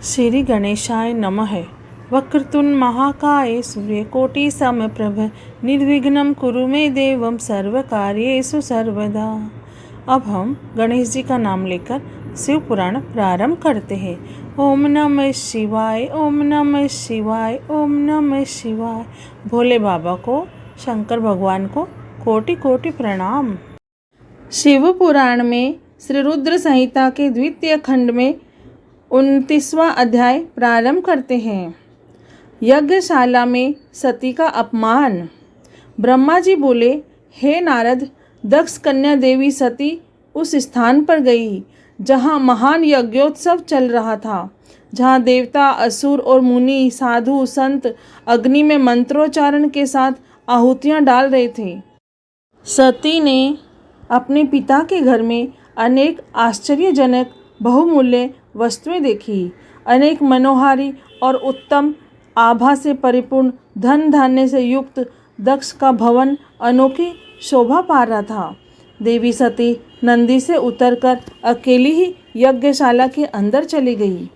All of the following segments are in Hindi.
श्री गणेशाय नमः। वक्रतुंड महाकाय सूर्यकोटि समप्रभ निर्विघ्नं कुरु मे देवं सर्वकार्येषु सर्वदा। अब हम गणेश जी का नाम लेकर शिव पुराण प्रारंभ करते हैं। ओम नमः शिवाय, ओम नमः शिवाय, ओम नमः शिवाय। भोले बाबा को, शंकर भगवान को कोटि कोटि प्रणाम। शिव पुराण में श्री रुद्र संहिता के द्वितीय खंड में 29वां अध्याय प्रारंभ करते हैं। यज्ञशाला में सती का अपमान। ब्रह्मा जी बोले, हे नारद, दक्ष कन्या देवी सती उस स्थान पर गई जहाँ महान यज्ञोत्सव चल रहा था, जहाँ देवता, असुर और मुनि, साधु, संत अग्नि में मंत्रोच्चारण के साथ आहुतियाँ डाल रहे थे। सती ने अपने पिता के घर में अनेक आश्चर्यजनक बहुमूल्य वस्तुएं देखी। अनेक मनोहारी और उत्तम आभा से परिपूर्ण धन धान्य से युक्त दक्ष का भवन अनोखी शोभा पा रहा था। देवी सती नंदी से उतरकर अकेली ही यज्ञशाला के अंदर चली गई।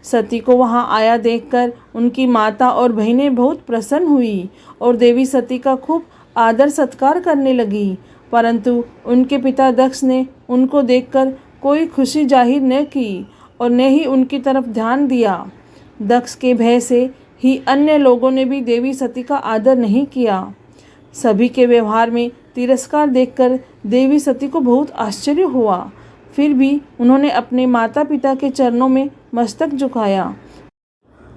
सती को वहां आया देखकर उनकी माता और बहनें बहुत प्रसन्न हुई और देवी सती का खूब आदर सत्कार करने लगी, परंतु उनके पिता दक्ष ने उनको देखकर कोई खुशी जाहिर न की और न ही उनकी तरफ ध्यान दिया। दक्ष के भय से ही अन्य लोगों ने भी देवी सती का आदर नहीं किया। सभी के व्यवहार में तिरस्कार देखकर देवी सती को बहुत आश्चर्य हुआ। फिर भी उन्होंने अपने माता पिता के चरणों में मस्तक झुकाया।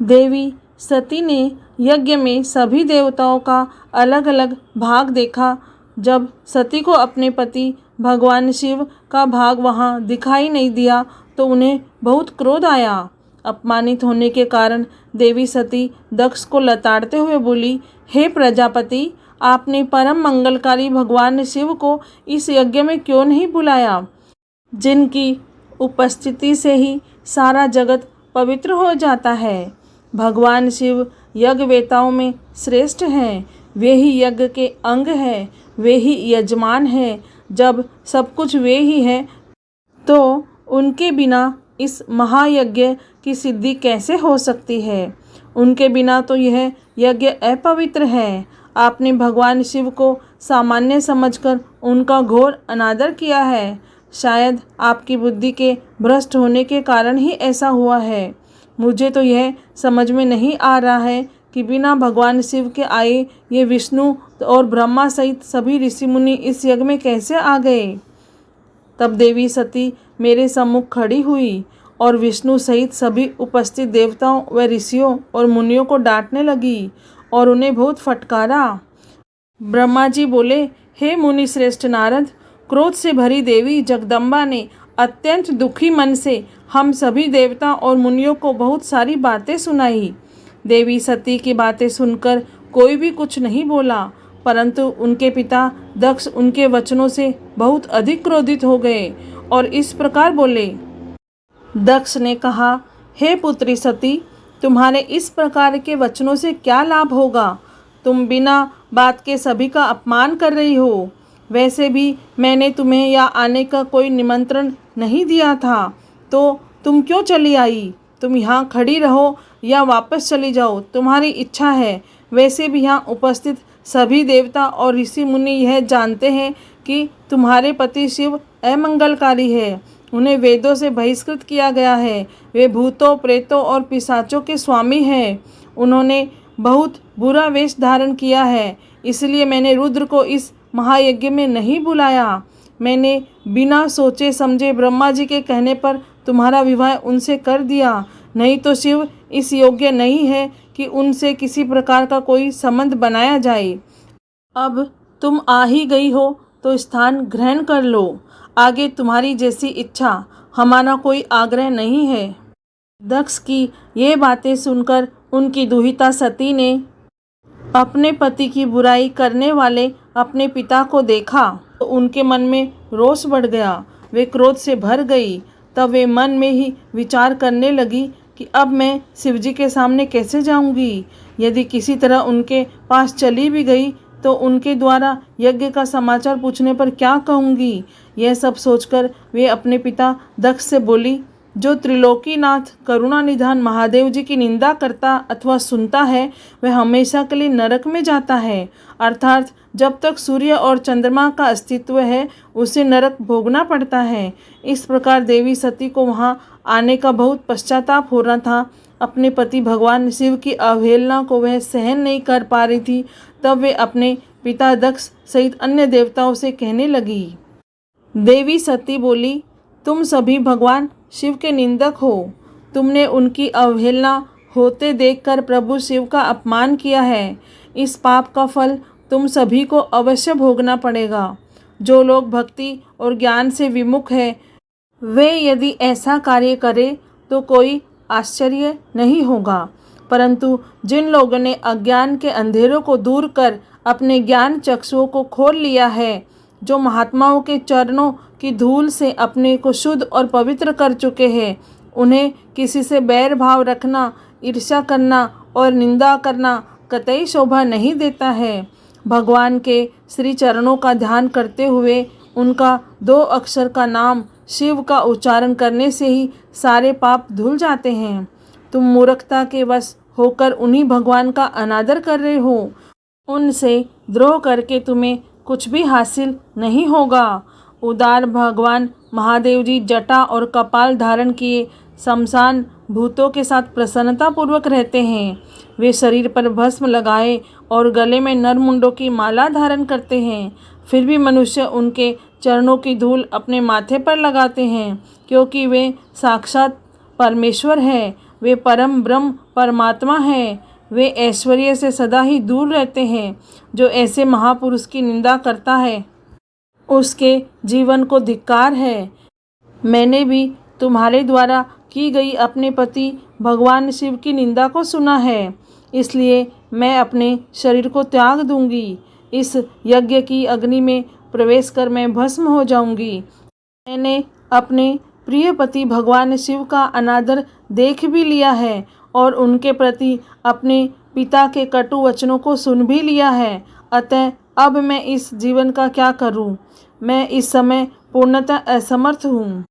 देवी सती ने यज्ञ में सभी देवताओं का अलग अलग भाग देखा। जब सती को अपने पति भगवान शिव का भाग वहाँ दिखाई नहीं दिया तो उन्हें बहुत क्रोध आया। अपमानित होने के कारण देवी सती दक्ष को लताड़ते हुए बोली, हे प्रजापति, आपने परम मंगलकारी भगवान शिव को इस यज्ञ में क्यों नहीं बुलाया, जिनकी उपस्थिति से ही सारा जगत पवित्र हो जाता है। भगवान शिव यज्ञवेताओं में श्रेष्ठ हैं, वे ही यज्ञ के अंग हैं, वे ही यजमान हैं। जब सब कुछ वे ही हैं तो उनके बिना इस महायज्ञ की सिद्धि कैसे हो सकती है। उनके बिना तो यह यज्ञ अपवित्र है। आपने भगवान शिव को सामान्य समझकर उनका घोर अनादर किया है। शायद आपकी बुद्धि के भ्रष्ट होने के कारण ही ऐसा हुआ है। मुझे तो यह समझ में नहीं आ रहा है कि बिना भगवान शिव के आए ये विष्णु और ब्रह्मा सहित सभी ऋषि मुनि इस यज्ञ में कैसे आ गए। तब देवी सती मेरे सम्मुख खड़ी हुई और विष्णु सहित सभी उपस्थित देवताओं व ऋषियों और मुनियों को डांटने लगी और उन्हें बहुत फटकारा। ब्रह्मा जी बोले, हे मुनि श्रेष्ठ नारद, क्रोध से भरी देवी जगदम्बा ने अत्यंत दुखी मन से हम सभी देवता और मुनियों को बहुत सारी बातें सुनाई। देवी सती की बातें सुनकर कोई भी कुछ नहीं बोला, परंतु उनके पिता दक्ष उनके वचनों से बहुत अधिक क्रोधित हो गए और इस प्रकार बोले। दक्ष ने कहा, हे पुत्री सती, तुम्हारे इस प्रकार के वचनों से क्या लाभ होगा। तुम बिना बात के सभी का अपमान कर रही हो। वैसे भी मैंने तुम्हें यहाँ आने का कोई निमंत्रण नहीं दिया था, तो तुम क्यों चली आई। तुम यहाँ खड़ी रहो या वापस चली जाओ, तुम्हारी इच्छा है। वैसे भी यहाँ उपस्थित सभी देवता और ऋषि मुनि यह जानते हैं कि तुम्हारे पति शिव अमंगलकारी है। उन्हें वेदों से बहिष्कृत किया गया है। वे भूतों, प्रेतों और पिशाचों के स्वामी हैं। उन्होंने बहुत बुरा वेश धारण किया है, इसलिए मैंने रुद्र को इस महायज्ञ में नहीं बुलाया। मैंने बिना सोचे समझे ब्रह्मा जी के कहने पर तुम्हारा विवाह उनसे कर दिया, नहीं तो शिव इस योग्य नहीं है कि उनसे किसी प्रकार का कोई संबंध बनाया जाए। अब तुम आ ही गई हो तो स्थान ग्रहण कर लो। आगे तुम्हारी जैसी इच्छा, हमारा कोई आग्रह नहीं है। दक्ष की ये बातें सुनकर उनकी दुहिता सती ने अपने पति की बुराई करने वाले अपने पिता को देखा तो उनके मन में रोष बढ़ गया। वे क्रोध से भर गई। तब वे मन में ही विचार करने लगी कि अब मैं शिवजी के सामने कैसे जाऊंगी। यदि किसी तरह उनके पास चली भी गई तो उनके द्वारा यज्ञ का समाचार पूछने पर क्या कहूँगी। यह सब सोचकर वे अपने पिता दक्ष से बोली, जो त्रिलोकीनाथ करुणानिधान महादेव जी की निंदा करता अथवा सुनता है वह हमेशा के लिए नरक में जाता है, अर्थात जब तक सूर्य और चंद्रमा का अस्तित्व है उसे नरक भोगना पड़ता है। इस प्रकार देवी सती को वहाँ आने का बहुत पश्चाताप हो रहा था। अपने पति भगवान शिव की अवहेलना को वह सहन नहीं कर पा रही थी। तब वे अपने पिता दक्ष सहित अन्य देवताओं से कहने लगी। देवी सती बोली, तुम सभी भगवान शिव के निंदक हो। तुमने उनकी अवहेलना होते देखकर प्रभु शिव का अपमान किया है। इस पाप का फल तुम सभी को अवश्य भोगना पड़ेगा। जो लोग भक्ति और ज्ञान से विमुख है वे यदि ऐसा कार्य करें तो कोई आश्चर्य नहीं होगा, परंतु जिन लोगों ने अज्ञान के अंधेरों को दूर कर अपने ज्ञान चक्षुओं को खोल लिया है, जो महात्माओं के चरणों की धूल से अपने को शुद्ध और पवित्र कर चुके हैं, उन्हें किसी से बैर भाव रखना, ईर्ष्या करना और निंदा करना कतई शोभा नहीं देता है। भगवान के श्री चरणों का ध्यान करते हुए उनका 2 अक्षर का नाम शिव का उच्चारण करने से ही सारे पाप धुल जाते हैं। तुम मूर्खता के वश होकर उन्हीं भगवान का अनादर कर रहे हो। उनसे द्रोह करके तुम्हें कुछ भी हासिल नहीं होगा। उदार भगवान महादेव जी जटा और कपाल धारण किए शमशान भूतों के साथ प्रसन्नतापूर्वक रहते हैं। वे शरीर पर भस्म लगाए और गले में नरमुंडों की माला धारण करते हैं। फिर भी मनुष्य उनके चरणों की धूल अपने माथे पर लगाते हैं, क्योंकि वे साक्षात परमेश्वर है। वे परम ब्रह्म परमात्मा है। वे ऐश्वर्य से सदा ही दूर रहते हैं। जो ऐसे महापुरुष की निंदा करता है उसके जीवन को धिक्कार है। मैंने भी तुम्हारे द्वारा की गई अपने पति भगवान शिव की निंदा को सुना है, इसलिए मैं अपने शरीर को त्याग दूंगी। इस यज्ञ की अग्नि में प्रवेश कर मैं भस्म हो जाऊंगी। मैंने अपने प्रिय पति भगवान शिव का अनादर देख भी लिया है और उनके प्रति अपने पिता के कटु वचनों को सुन भी लिया है। अतः अब मैं इस जीवन का क्या करूं? मैं इस समय पूर्णतः असमर्थ हूँ।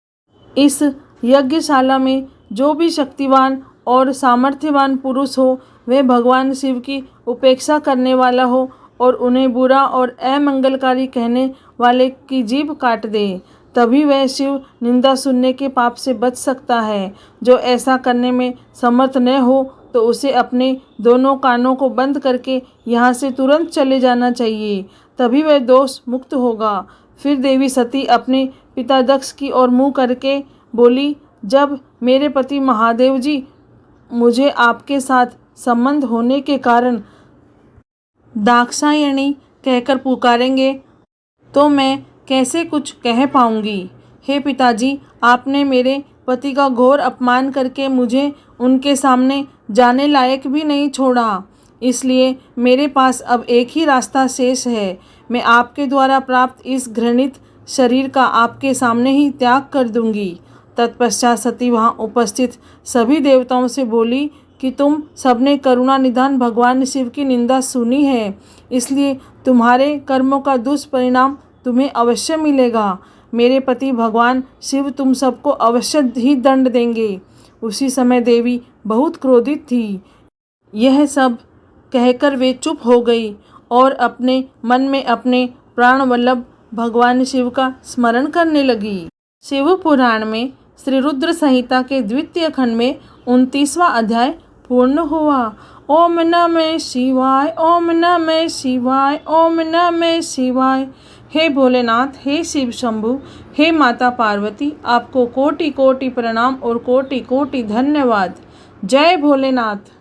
इस यज्ञशाला में जो भी शक्तिवान और सामर्थ्यवान पुरुष हो वह भगवान शिव की उपेक्षा करने वाला हो और उन्हें बुरा और अमंगलकारी कहने वाले की जीभ काट दे, तभी वह शिव निंदा सुनने के पाप से बच सकता है। जो ऐसा करने में समर्थ न हो तो उसे अपने दोनों कानों को बंद करके यहाँ से तुरंत चले जाना चाहिए, तभी वह दोष मुक्त होगा। फिर देवी सती अपने पिता दक्ष की ओर मुँह करके बोली, जब मेरे पति महादेव जी मुझे आपके साथ संबंध होने के कारण दाक्षायणी कहकर पुकारेंगे तो मैं कैसे कुछ कह पाऊंगी। हे पिताजी, आपने मेरे पति का घोर अपमान करके मुझे उनके सामने जाने लायक भी नहीं छोड़ा, इसलिए मेरे पास अब एक ही रास्ता शेष है। मैं आपके द्वारा प्राप्त इस घृणित शरीर का आपके सामने ही त्याग कर दूंगी। तत्पश्चात सती वहाँ उपस्थित सभी देवताओं से बोली कि तुम सबने करुणा निधान भगवान शिव की निंदा सुनी है, इसलिए तुम्हारे कर्मों का दुष्परिणाम तुम्हें अवश्य मिलेगा। मेरे पति भगवान शिव तुम सबको अवश्य ही दंड देंगे। उसी समय देवी बहुत क्रोधित थी। यह सब कहकर वे चुप हो गई और अपने मन में अपने प्राण वल्लभ भगवान शिव का स्मरण करने लगी। शिव पुराण में श्री रुद्र संहिता के 2वें खंड में 29वां अध्याय पूर्ण हुआ। ओम नमः शिवाय, ओम नमः शिवाय, ओम नमः शिवाय। हे भोलेनाथ, हे शिव शंभु, हे माता पार्वती, आपको कोटि कोटि प्रणाम और कोटि कोटि धन्यवाद। जय भोलेनाथ।